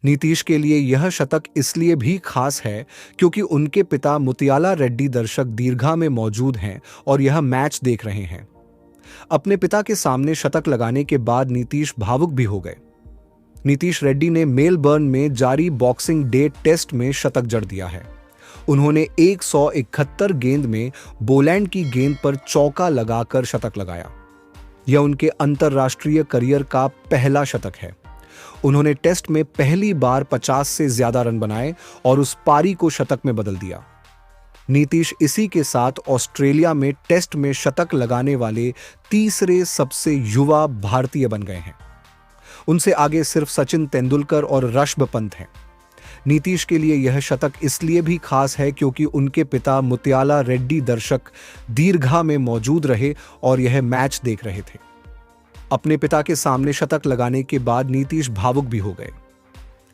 नीतीश के लिए यह शतक इसलिए भी खास है क्योंकि उनके पिता मुतियाला रेड्डी दर्शक दीर्घा में मौजूद हैं और यह मैच देख रहे हैं। अपने पिता के सामने शतक लगाने के बाद नीतीश भावुक भी हो गए। नीतीश रेड्डी ने मेलबर्न में जारी बॉक्सिंग डे टेस्ट में शतक जड़ दिया है। उन्होंने 171 गेंद में बोलैंड की गेंद पर चौका लगाकर शतक लगाया। यह उनके अंतर्राष्ट्रीय करियर का पहला शतक है। उन्होंने टेस्ट में पहली बार 50 से ज्यादा रन बनाए और उस पारी को शतक में बदल दिया। नीतीश इसी के साथ ऑस्ट्रेलिया में टेस्ट में शतक लगाने वाले तीसरे सबसे युवा भारतीय बन गए हैं। उनसे आगे सिर्फ सचिन तेंदुलकर और ऋषभ पंत हैं। नीतीश के लिए यह शतक इसलिए भी खास है क्योंकि उनके पिता मुतियाला रेड्डी दर्शक दीर्घा में मौजूद रहे और यह मैच देख रहे थे। अपने पिता के सामने शतक लगाने के बाद नीतीश भावुक भी हो गए।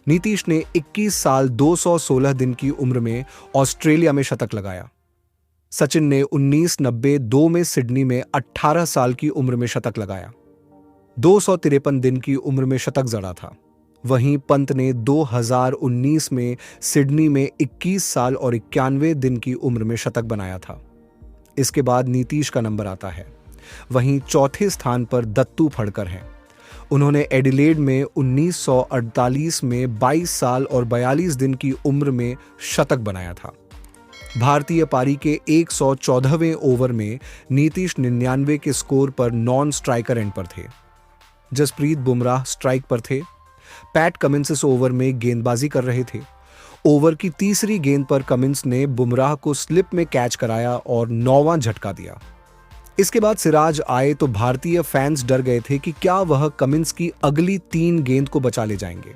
नीतीश ने 21 साल 216 दिन की उम्र में ऑस्ट्रेलिया में शतक लगाया। सचिन ने 1992 में सिडनी में 18 साल की उम्र में शतक लगाया। 253 दिन की उम्र में शतक जड़ा था। वहीं पंत ने 2019 में सिडनी में 21 साल और 91 दिन की उम्र में शतक बनाया था। इसके बाद नीतीश का नंबर आता है। वहीं चौथे स्थान पर दत्तू फड़कर हैं। उन्होंने एडिलेड में 1948 में 22 साल और 42 दिन की उम्र में शतक बनाया था। भारतीय पारी के 114वें ओवर में नीतीश 99 के स्कोर पर नॉन स्ट्राइकर एंड पर थे। जसप्रीत बुमराह स्ट्राइक पर थे। पैट कमिंस इस ओवर में गेंदबाजी कर रहे थे। ओवर की तीसरी गेंद पर कमिंस ने बुमराह को स्लिप में कैच कराया और 9वां झटका दिया। इसके बाद सिराज आए तो भारतीय फैंस डर गए थे कि क्या वह कमिंस की अगली 3 गेंद को बचा ले जाएंगे।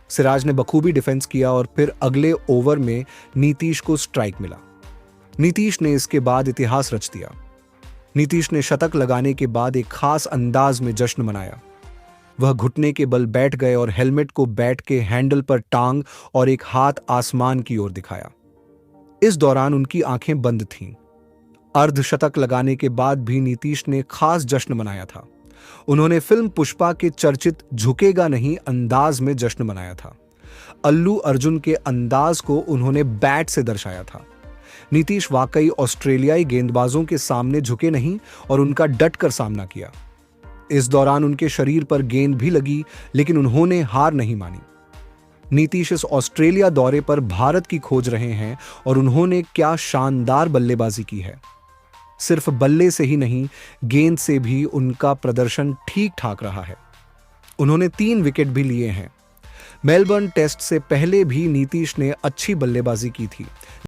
सिराज ने बखूबी डिफेंस किया और फिर अगले ओवर में नीतीश को स्ट्राइक मिला। नीतीश ने इसके बाद इतिहास रच दिया। नीतीश ने शतक लगाने के बाद एक खास अंदाज में जश्न मनाया। वह घुटने के बल बैठ गए और हेलमेट को बैट के हैंडल पर टांग और एक हाथ आसमान की ओर दिखाया। इस दौरान उनकी आंखें बंद थीं। अर्धशतक लगाने के बाद भी नीतीश ने खास जश्न मनाया था। उन्होंने फिल्म पुष्पा के चर्चित झुकेगा नहीं अंदाज में जश्न मनाया था। अल्लू अर्जुन के अंदाज को उन्होंने बैट से दर्शाया था। नीतीश वाकई ऑस्ट्रेलियाई गेंदबाजों के सामने झुके नहीं और उनका डटकर सामना किया। इस दौरान उनके शरीर पर गेंद भी लगी, लेकिन उन्होंने हार नहीं मानी। नीतीश इस ऑस्ट्रेलिया दौरे पर भारत की खोज रहे हैं और उन्होंने क्या शानदार बल्लेबाजी की है। सिर्फ बल्ले से ही नहीं, गेंद से भी उनका प्रदर्शन ठीक ठाक रहा है। उन्होंने 3 विकेट भी लिए हैं। मेलबर्न टेस्ट से पहले भी नीतीश ने अच्छी बल्लेबाजी की थी।